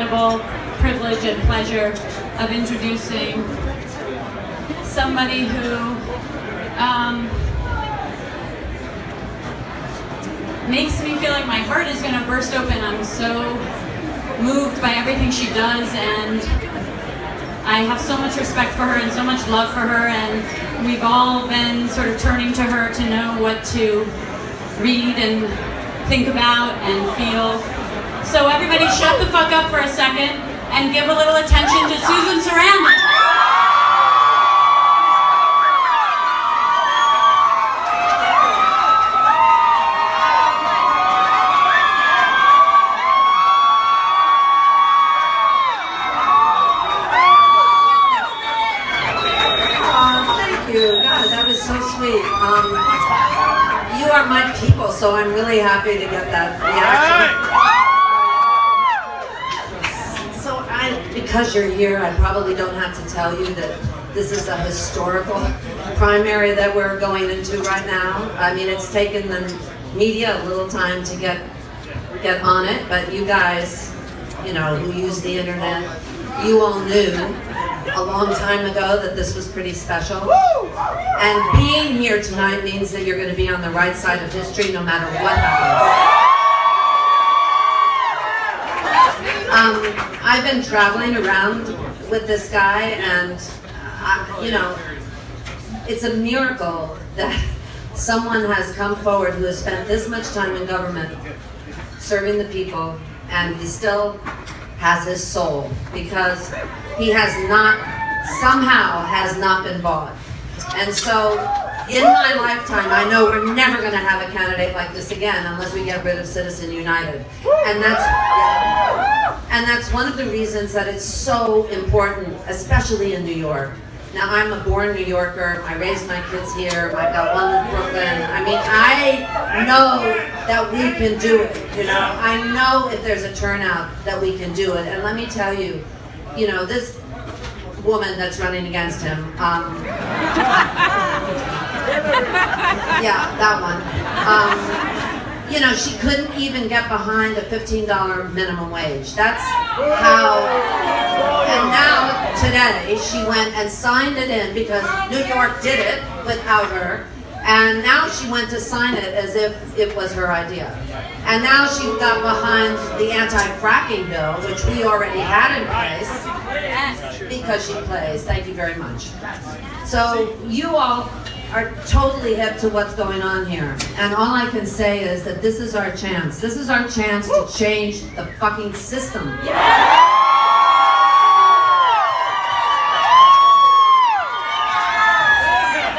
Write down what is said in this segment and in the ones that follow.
incredible privilege and pleasure of introducing somebody who makes me feel like my heart is going to burst open. I'm so moved by everything she does, and I have so much respect for her and so much love for her, and we've all been sort of turning to her to know what to read and think about and feel. So everybody shut the fuck up for a second and give a little attention to Susan Sarandon. Sweet. You are my people, so I'm really happy to get that reaction. So because you're here, I probably don't have to tell you that this is a historical primary that we're going into right now. I mean, it's taken the media a little time to get on it, but you guys, you know, who use the internet, you all knew a long time ago that this was pretty special. And being here tonight means that you're going to be on the right side of history no matter what happens. I've been traveling around with this guy, and you know, it's a miracle that someone has come forward who has spent this much time in government serving the people, and he still has his soul, because he has not been bought. And so in my lifetime, I know we're never going to have a candidate like this again unless we get rid of Citizen United. And that's one of the reasons that it's so important, especially in New York. Now, I'm a born New Yorker. I raised my kids here. I've got one in Brooklyn. I mean, I know that we can do it, you know. I know if there's a turnout that we can do it. And let me tell you, you know, this woman that's running against him, yeah, that one. You know, she couldn't even get behind a $15 minimum wage. That's how. And now, today, she went and signed it in because New York did it without her. And now she went to sign it as if it was her idea. And now she got behind the anti-fracking bill, which we already had in place, because she plays. Thank you very much. So you all are totally hip to what's going on here. And all I can say is that this is our chance. This is our chance to change the fucking system.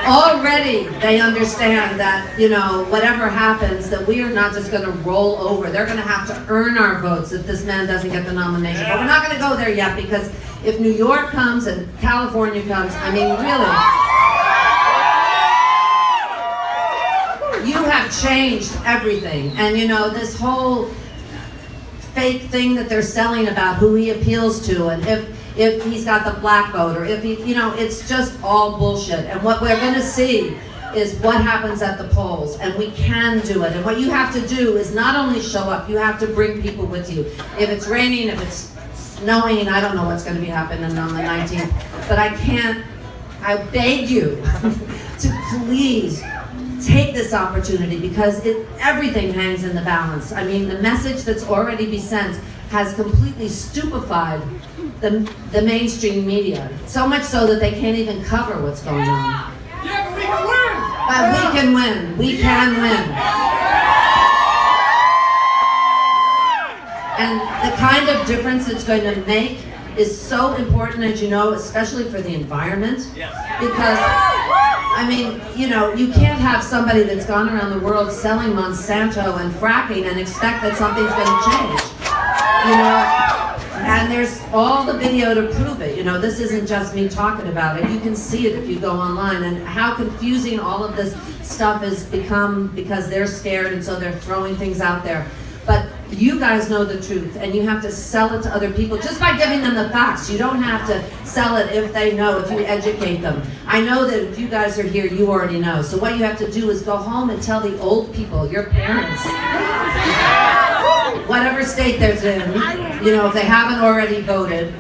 Already they understand that, you know, whatever happens, that we are not just going to roll over. They're going to have to earn our votes if this man doesn't get the nomination. But we're not going to go there yet, because if New York comes and California comes, I mean, really, you have changed everything. And, you know, this whole fake thing that they're selling about who he appeals to, and if he's got the black vote, or if he, you know, it's just all bullshit. And what we're going to see is what happens at the polls, and we can do it. And what you have to do is not only show up, you have to bring people with you. If it's raining, if it's snowing, I don't know what's going to be happening on the 19th, but I beg you to please take this opportunity, because everything hangs in the balance. I mean, the message that's already been sent has completely stupefied the mainstream media, so much so that they can't even cover what's going on. Yeah, but we can win! But we can win. We can win. And the kind of difference it's going to make is so important, as you know, especially for the environment. Because, I mean, you know, you can't have somebody that's gone around the world selling Monsanto and fracking and expect that something's going to change. You know, and there's all the video to prove it. You know, this isn't just me talking about it. You can see it if you go online, and how confusing all of this stuff has become because they're scared, and so they're throwing things out there. But you guys know the truth, and you have to sell it to other people just by giving them the facts. You don't have to sell it if they know, if you educate them. I know that if you guys are here, you already know. So what you have to do is go home and tell the old people, your parents, whatever state they're in, you know, if they haven't already voted,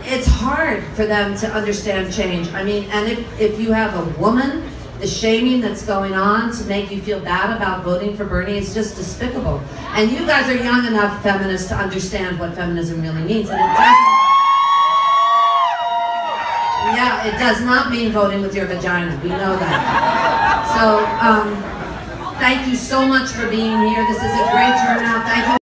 it's hard for them to understand change. I mean, and if you have a woman, the shaming that's going on to make you feel bad about voting for Bernie is just despicable. And you guys are young enough, feminists, to understand what feminism really means. And it does not mean voting with your vagina. We know that. So, thank you so much for being here. This is a great turnout. Thank you.